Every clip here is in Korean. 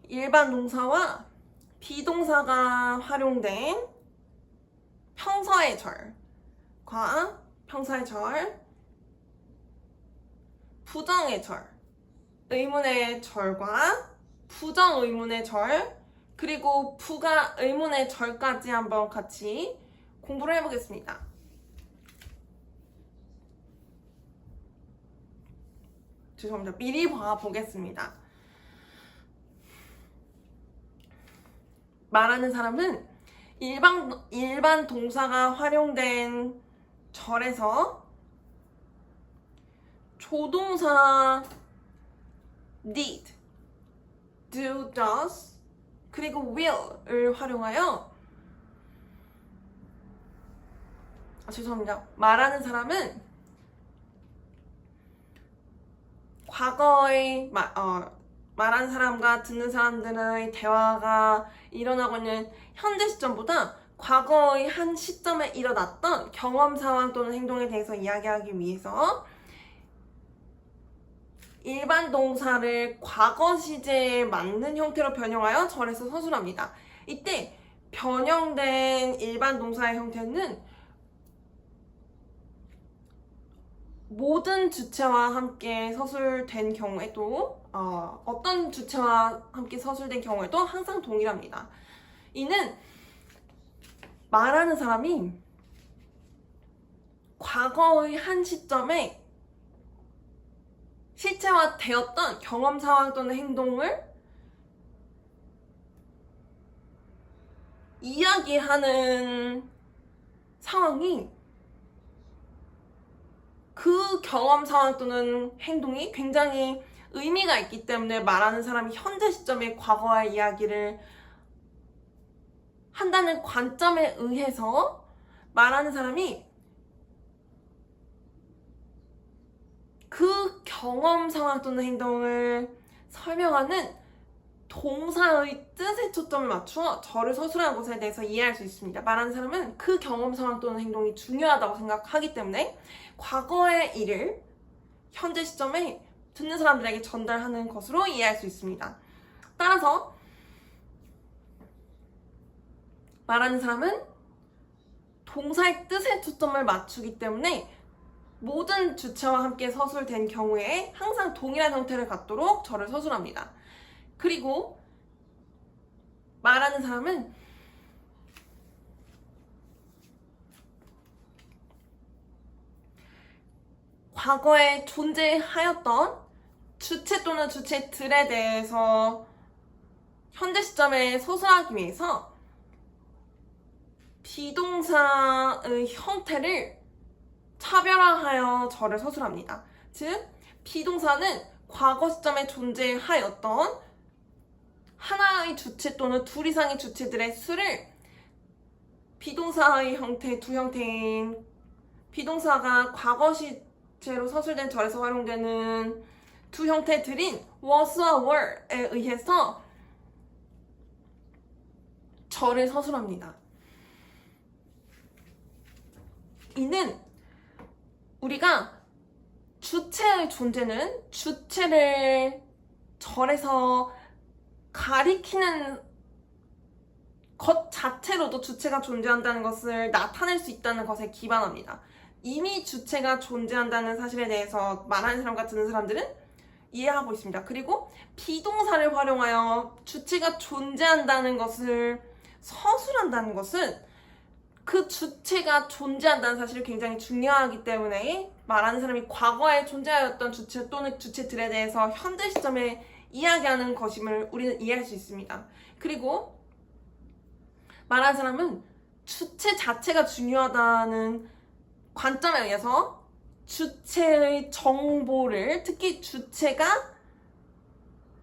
일반 동사와 비동사가 활용된 평서의 절과 평서의 절, 부정의 절, 의문의 절과 부정 의문의 절, 그리고 부가 의문의 절까지 한번 같이 공부를 해보겠습니다. 죄송합니다. 미리 봐보겠습니다. 말하는 사람은 일반 동사가 활용된 절에서 조동사 need, do, does, 그리고 will을 활용하여 죄송합니다. 말하는 사람은 과거의 말하는 사람과 듣는 사람들의 대화가 일어나고 있는 현재 시점보다 과거의 한 시점에 일어났던 경험 상황 또는 행동에 대해서 이야기하기 위해서 일반 동사를 과거 시제에 맞는 형태로 변형하여 절에서 서술합니다. 이때 변형된 일반 동사의 형태는 모든 주체와 함께 서술된 경우에도 어떤 주체와 함께 서술된 경우에도 항상 동일합니다. 이는 말하는 사람이 과거의 한 시점에 실체화되었던 경험 상황 또는 행동을 이야기하는 상황이 그 경험 상황 또는 행동이 굉장히 의미가 있기 때문에 말하는 사람이 현재 시점의 과거의 이야기를 한다는 관점에 의해서 말하는 사람이 그 경험 상황 또는 행동을 설명하는 동사의 뜻에 초점을 맞추어 절을 서술하는 것에 대해서 이해할 수 있습니다. 말하는 사람은 그 경험 상황 또는 행동이 중요하다고 생각하기 때문에 과거의 일을 현재 시점에 듣는 사람들에게 전달하는 것으로 이해할 수 있습니다. 따라서 말하는 사람은 동사의 뜻에 초점을 맞추기 때문에 모든 주체와 함께 서술된 경우에 항상 동일한 형태를 갖도록 절을 서술합니다. 그리고 말하는 사람은 과거에 존재하였던 주체 또는 주체들에 대해서 현재 시점에 서술하기 위해서 비동사의 형태를 차별화하여 절을 서술합니다. 즉, 비동사는 과거 시점에 존재하였던 하나의 주체 또는 둘 이상의 주체들의 수를 비동사의 형태, 두 형태인 비동사가 과거 시제로 서술된 절에서 활용되는 두 형태들인 was와 were에 의해서 절을 서술합니다. 이는 우리가 주체의 존재는 주체를 절에서 가리키는 것 자체로도 주체가 존재한다는 것을 나타낼 수 있다는 것에 기반합니다. 이미 주체가 존재한다는 사실에 대해서 말하는 사람과 듣는 사람들은 이해하고 있습니다. 그리고 비동사를 활용하여 주체가 존재한다는 것을 서술한다는 것은 그 주체가 존재한다는 사실이 굉장히 중요하기 때문에 말하는 사람이 과거에 존재하였던 주체 또는 주체들에 대해서 현재 시점에 이야기하는 것임을 우리는 이해할 수 있습니다. 그리고 말하는 사람은 주체 자체가 중요하다는 관점에 의해서 주체의 정보를, 특히 주체의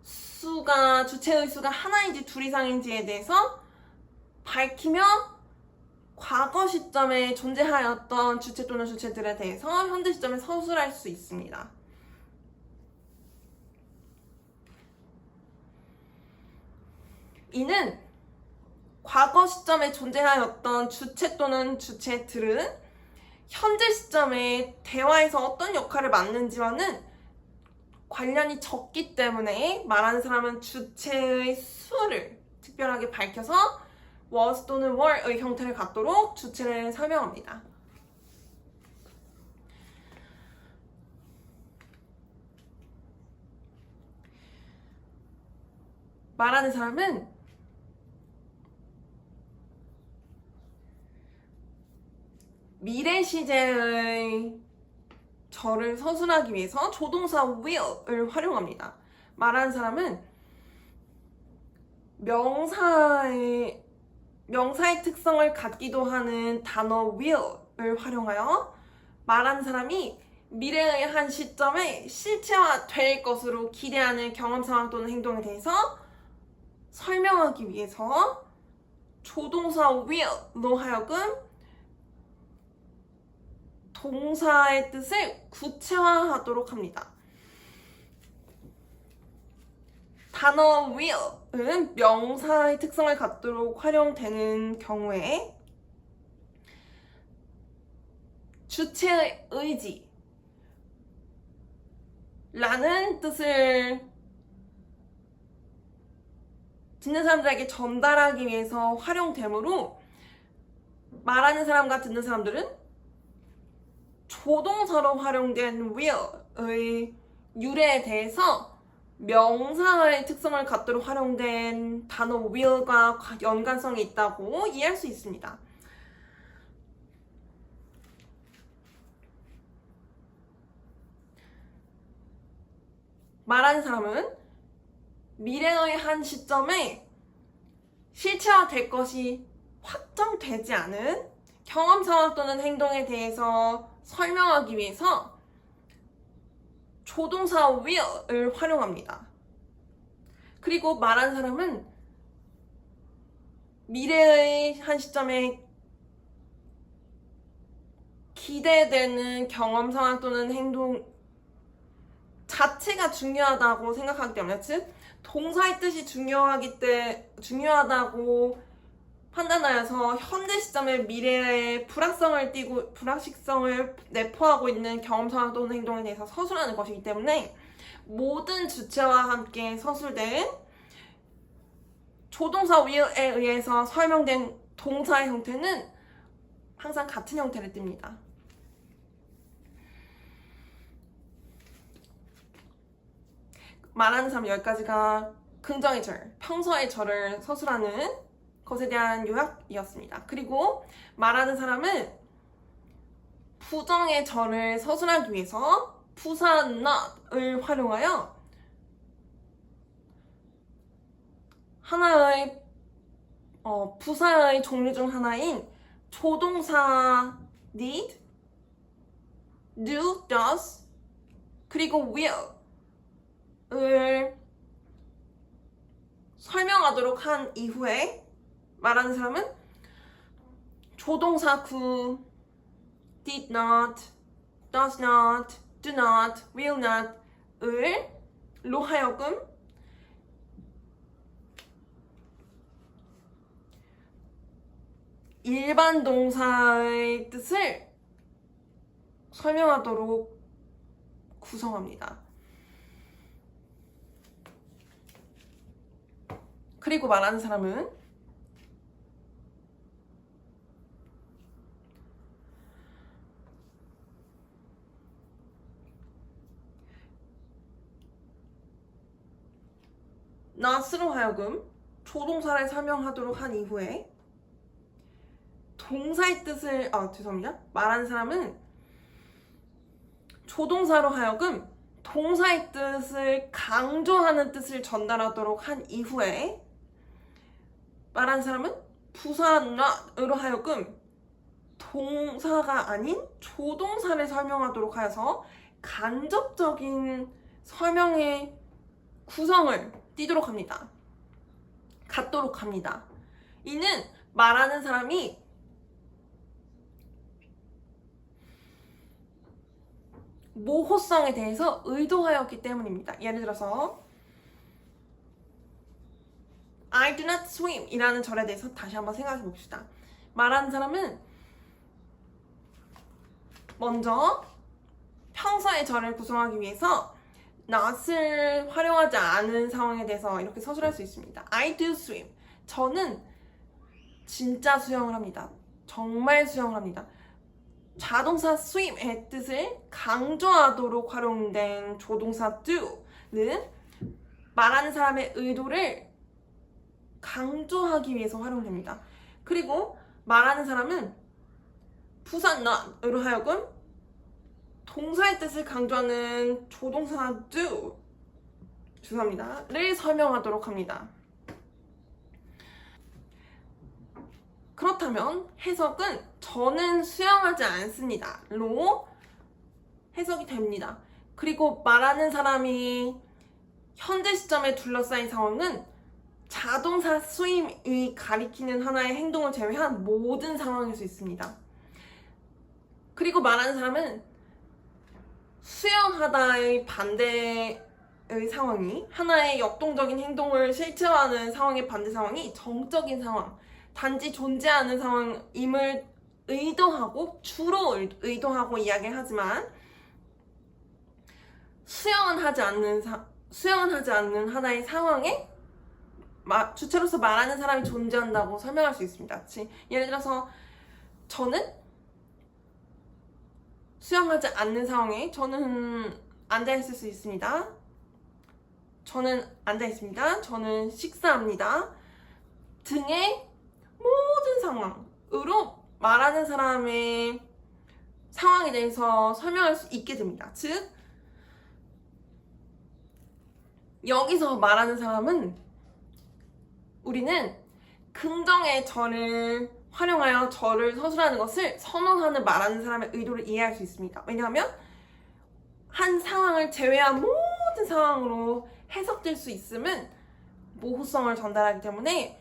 수가 하나인지 둘 이상인지에 대해서 밝히며 과거 시점에 존재하였던 주체 또는 주체들에 대해서 현재 시점에 서술할 수 있습니다. 이는 과거 시점에 존재하였던 주체 또는 주체들은 현재 시점에 대화에서 어떤 역할을 맡는지와는 관련이 적기 때문에 말하는 사람은 주체의 수를 특별하게 밝혀서 was 또는 were의 형태를 갖도록 주체를 설명합니다. 말하는 사람은 미래 시제의 절을 서술하기 위해서 조동사 will을 활용합니다. 말하는 사람은 명사의 특성을 갖기도 하는 단어 will을 활용하여 말하는 사람이 미래의 한 시점에 실체화될 것으로 기대하는 경험 상황 또는 행동에 대해서 설명하기 위해서 조동사 will로 하여금 동사의 뜻을 구체화하도록 합니다. 단어 will은 명사의 특성을 갖도록 활용되는 경우에 주체의 의지 라는 뜻을 듣는 사람들에게 전달하기 위해서 활용되므로 말하는 사람과 듣는 사람들은 조동사로 활용된 will의 유래에 대해서 명사의 특성을 갖도록 활용된 단어 will과 연관성이 있다고 이해할 수 있습니다. 말하는 사람은 미래의 한 시점에 실체화될 것이 확정되지 않은 경험 상황 또는 행동에 대해서 설명하기 위해서 조동사 will을 활용합니다. 그리고 말하는 사람은 미래의 한 시점에 기대되는 경험 상황 또는 행동 자체가 중요하다고 생각하기 때문에, 즉 동사의 뜻이 중요하다고 판단하여서 현재 시점에 미래의 불확실성을 내포하고 있는 경험 상황 또는 행동에 대해서 서술하는 것이기 때문에 모든 주체와 함께 서술된 조동사 will에 의해서 설명된 동사의 형태는 항상 같은 형태를 띱니다. 말하는 사람 10가지가 긍정의 절, 평서의 절을 서술하는 것에 대한 요약이었습니다. 그리고 말하는 사람은 부정의 절을 서술하기 위해서 부사 not을 활용하여 하나의 부사의 종류 중 하나인 조동사 need, do, does, 그리고 will을 설명하도록 한 이후에 말하는 사람은 조동사 구, did not, does not, do not, will not 로 하여금 일반 동사의 뜻을 설명하도록 구성합니다. 그리고 말하는 사람은 not으로 하여금 조동사를 설명하도록 한 이후에 동사의 뜻을 말하는 사람은 조동사로 하여금 동사의 뜻을 강조하는 뜻을 전달하도록 한 이후에 말하는 사람은 부사 not으로 하여금 동사가 아닌 조동사를 설명하도록 하여서 간접적인 설명의 구성을 갖도록 합니다. 이는 말하는 사람이 모호성에 대해서 의도하였기 때문입니다. 예를 들어서 I do not swim 이라는 절에 대해서 다시 한번 생각해 봅시다. 말하는 사람은 먼저 평서의 절을 구성하기 위해서 not을 활용하지 않은 상황에 대해서 이렇게 서술할 수 있습니다. I do swim. 저는 진짜 수영을 합니다. 정말 수영을 합니다. 자동사 swim의 뜻을 강조하도록 활용된 조동사 do는 말하는 사람의 의도를 강조하기 위해서 활용됩니다. 그리고 말하는 사람은 부사 not으로 하여금 동사의 뜻을 강조하는 조동사 do 를 설명하도록 합니다. 그렇다면 해석은 저는 수영하지 않습니다 로 해석이 됩니다. 그리고 말하는 사람이 현재 시점에 둘러싸인 상황은 자동사 swim이 가리키는 하나의 행동을 제외한 모든 상황일 수 있습니다. 그리고 말하는 사람은 수영하다의 반대의 상황이 하나의 역동적인 행동을 실체화하는 상황의 반대 상황이 정적인 상황, 단지 존재하는 상황임을 의도하고 주로 의도하고 이야기를 하지만 수영은 하지 않는 하나의 상황에 주체로서 말하는 사람이 존재한다고 설명할 수 있습니다. 예를 들어서 저는 수영하지 않는 상황에 저는 앉아있을 수 있습니다. 저는 앉아있습니다. 저는 식사합니다. 등의 모든 상황으로 말하는 사람의 상황에 대해서 설명할 수 있게 됩니다. 즉, 여기서 말하는 사람은 우리는 긍정의 저를 활용하여 저를 서술하는 것을 선호하는 말하는 사람의 의도를 이해할 수 있습니다. 왜냐하면 한 상황을 제외한 모든 상황으로 해석될 수 있음은 모호성을 전달하기 때문에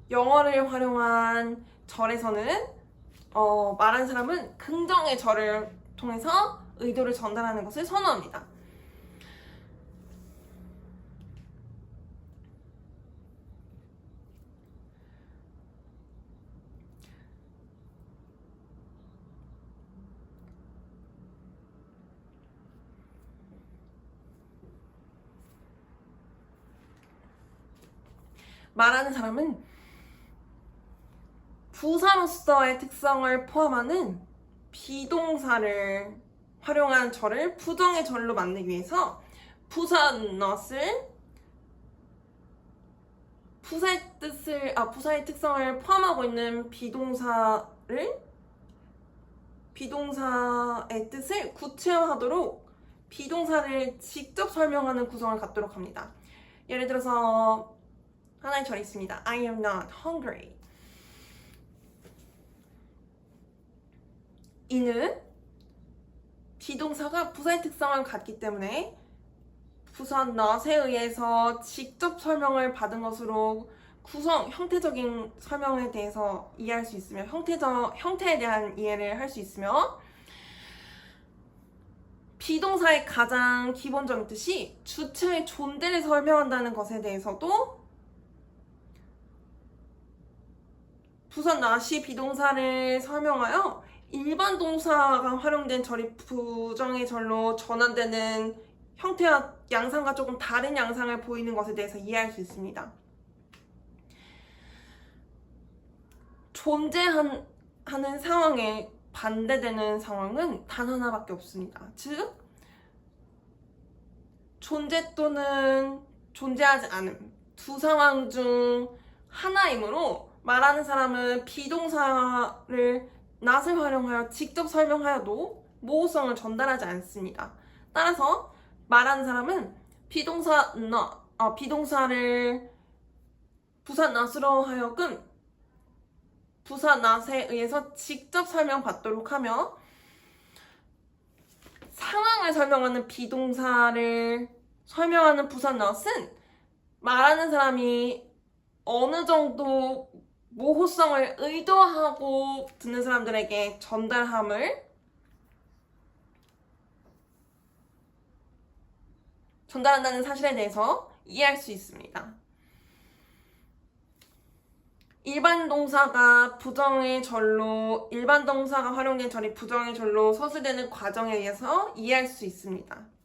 영어를 활용한 절에서는 말하는 사람은 긍정의 절을 통해서 의도를 전달하는 것을 선호합니다. 말하는 사람은 부사로서의 특성을 포함하는 비동사를 활용한 절을 부정의 절로 만들기 위해서 부사 not을 부사의 특성을 포함하고 있는 비동사의 뜻을 구체화하도록 비동사를 직접 설명하는 구성을 갖도록 합니다. 예를 들어서 하나의 절이 있습니다. I am not hungry. 이는 비동사가 부사의 특성을 갖기 때문에 부사 not에 의해서 직접 설명을 받은 것으로 형태적인 설명에 대해서 이해할 수 있으며 형태에 대한 이해를 할 수 있으며 비동사의 가장 기본적인 뜻이 주체의 존재를 설명한다는 것에 대해서도 부사 not이 비동사를 설명하여 일반 동사가 활용된 절이 부정의 절로 전환되는 형태와 양상과 조금 다른 양상을 보이는 것에 대해서 이해할 수 있습니다. 존재하는 상황에 반대되는 상황은 단 하나밖에 없습니다. 즉, 존재 또는 존재하지 않음 두 상황 중 하나이므로 말하는 사람은 비동사를 not을 활용하여 직접 설명하여도 모호성을 전달하지 않습니다. 따라서 말하는 사람은 비동사를 부사 not으로 하여금 부사 not에 의해서 직접 설명받도록 하며 상황을 설명하는 비동사를 설명하는 부사 not은 말하는 사람이 어느 정도 모호성을 의도하고 듣는 사람들에게 전달한다는 사실에 대해서 이해할 수 있습니다. 일반 동사가 활용된 절이 부정의 절로 서술되는 과정에 의해서 이해할 수 있습니다.